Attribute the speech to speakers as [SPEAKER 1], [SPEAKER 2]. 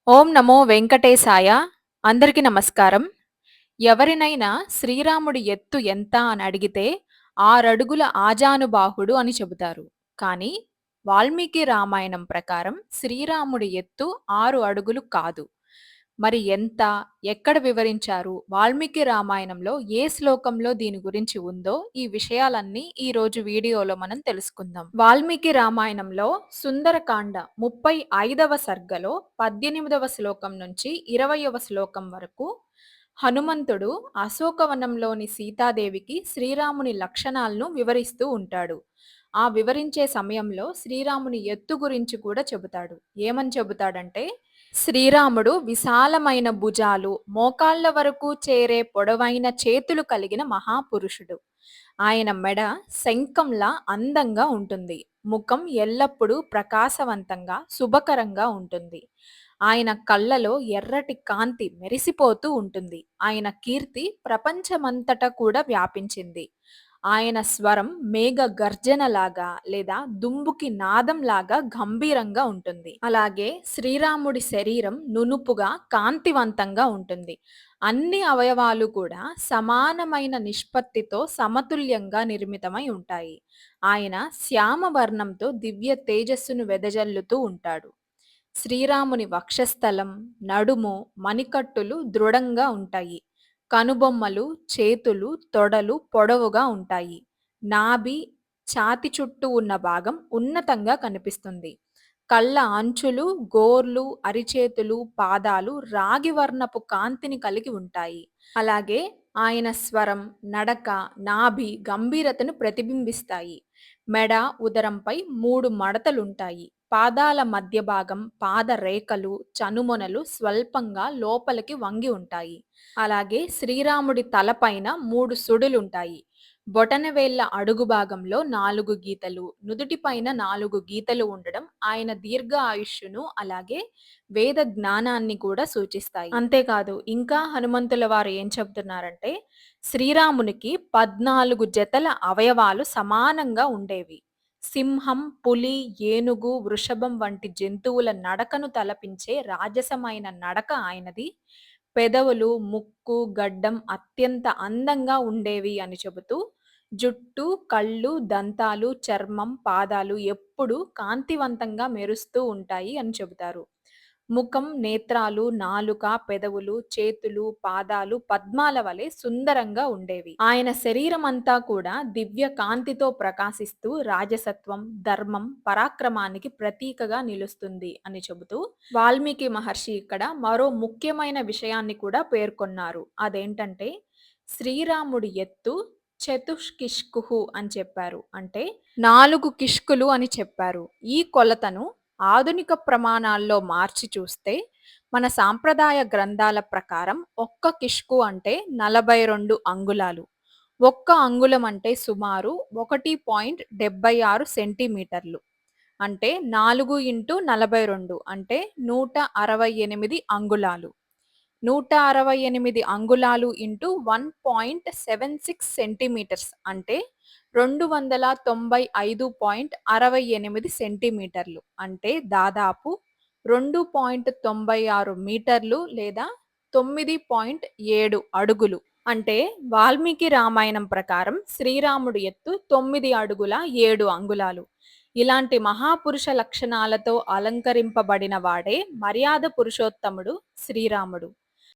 [SPEAKER 1] ఓం నమో వెంకటేశాయ. అందరికీ నమస్కారం. ఎవరినైనా శ్రీరాముడి ఎత్తు ఎంత అని అడిగితే 6 అడుగుల ఆజానుబాహుడు అని చెబుతారు. కానీ వాల్మీకి రామాయణం ప్రకారం శ్రీరాముడి ఎత్తు 6 అడుగులు కాదు. మరి ఎంత? ఎక్కడ వివరించారు? వాల్మీకి రామాయణంలో ఏ శ్లోకంలో దీని గురించి ఉందో ఈ విషయాలన్నీ ఈ రోజు వీడియోలో మనం తెలుసుకుందాం. వాల్మీకి రామాయణంలో సుందరకాండ 35వ సర్గలో 18వ శ్లోకం నుంచి 20వ శ్లోకం వరకు హనుమంతుడు అశోకవనంలోని సీతాదేవికి శ్రీరాముని లక్షణాలను వివరిస్తూ ఉంటాడు. ఆ వివరించే సమయంలో శ్రీరాముని ఎత్తు గురించి కూడా చెబుతాడు. ఏమని చెబుతాడంటే, శ్రీరాముడు విశాలమైన భుజాలు, మోకాళ్ళ వరకు చేరే పొడవైన చేతులు కలిగిన మహాపురుషుడు. ఆయన మెడ శంఖంలా అందంగా ఉంటుంది. ముఖం ఎల్లప్పుడూ ప్రకాశవంతంగా, శుభకరంగా ఉంటుంది. ఆయన కళ్ళలో ఎర్రటి కాంతి మెరిసిపోతూ ఉంటుంది. ఆయన కీర్తి ప్రపంచమంతటా కూడా వ్యాపించింది. ఆయన స్వరం మేఘ గర్జనలాగా లేదా దుంబుకి నాదంలాగా గంభీరంగా ఉంటుంది. అలాగే శ్రీరాముడి శరీరం నునుపుగా, కాంతివంతంగా ఉంటుంది. అన్ని అవయవాలు కూడా సమానమైన నిష్పత్తితో సమతుల్యంగా నిర్మితమై ఉంటాయి. ఆయన శ్యామ వర్ణంతో దివ్య తేజస్సును వెదజల్లుతూ ఉంటాడు. శ్రీరాముని వక్షస్థలం, నడుము, మణికట్టులు దృఢంగా ఉంటాయి. కనుబొమ్మలు, చేతులు, తొడలు పొడవుగా ఉంటాయి. నాభి, ఛాతి చుట్టూ ఉన్న భాగం ఉన్నతంగా కనిపిస్తుంది. కళ్ళ అంచులు, గోర్లు, అరిచేతులు, పాదాలు రాగి వర్ణపు కాంతిని కలిగి ఉంటాయి. అలాగే ఆయన స్వరం, నడక, నాభి గంభీరతను ప్రతిబింబిస్తాయి. మెడ, ఉదరంపై 3 మడతలుంటాయి. పాదాల మధ్య భాగం, పాద రేఖలు, చనుమొనలు స్వల్పంగా లోపలికి వంగి ఉంటాయి. అలాగే శ్రీరాముడి తలపైన 3 సుడులుంటాయి. బొటనవేళ్ల అడుగు భాగంలో 4 గీతలు, నుదుటిపైన 4 గీతలు ఉండడం ఆయన దీర్ఘ ఆయుష్షును అలాగే వేద జ్ఞానాన్ని కూడా సూచిస్తాయి. అంతేకాదు ఇంకా హనుమంతుల వారు ఏం చెబుతున్నారంటే, శ్రీరామునికి 14 జతల అవయవాలు సమానంగా ఉండేవి. సింహం, పులి, ఏనుగు, వృషభం వంటి జంతువుల నడకను తలపించే రాజసమైన నడక ఆయనది. పెదవులు, ముక్కు, గడ్డం అత్యంత అందంగా ఉండేవి అని చెబుతూ, జుట్టు, కళ్ళు, దంతాలు, చర్మం, పాదాలు ఎప్పుడూ కాంతివంతంగా మెరుస్తూ ఉంటాయి అని చెబుతారు. ముఖం, నేత్రాలు, నాలుక, పెదవులు, చేతులు, పాదాలు పద్మాల వలె సుందరంగా ఉండేవి. ఆయన శరీరమంతా కూడా దివ్య కాంతితో ప్రకాశిస్తూ రాజసత్వం, ధర్మం, పరాక్రమానికి ప్రతీకగా నిలుస్తుంది అని చెబుతూ వాల్మీకి మహర్షి ఇక్కడ మరో ముఖ్యమైన విషయాన్ని కూడా పేర్కొన్నారు. అదేంటంటే శ్రీరాముడి ఎత్తు చతుష్కిష్కుహు అని చెప్పారు. అంటే 4 కిష్కులు అని చెప్పారు. ఈ కొలతను ఆధునిక ప్రమాణాల్లో మార్చి చూస్తే మన సాంప్రదాయ గ్రంథాల ప్రకారం ఒక్క కిష్కు అంటే 42 అంగుళాలు. ఒక్క అంగుళం అంటే సుమారు 1.76 సెంటీమీటర్లు. అంటే 4 ఇంటూ 42 అంటే 168 అంగుళాలు. 168 అంగుళాలు ఇంటూ 1.76 సెంటీమీటర్స్ అంటే 295.68 సెంటీమీటర్లు. అంటే దాదాపు 2.96 మీటర్లు లేదా 9.7 అడుగులు. అంటే వాల్మీకి రామాయణం ప్రకారం శ్రీరాముడి ఎత్తు 9 అడుగుల 7 అంగుళాలు. ఇలాంటి మహాపురుష లక్షణాలతో అలంకరింపబడిన వాడే మర్యాద పురుషోత్తముడు శ్రీరాముడు.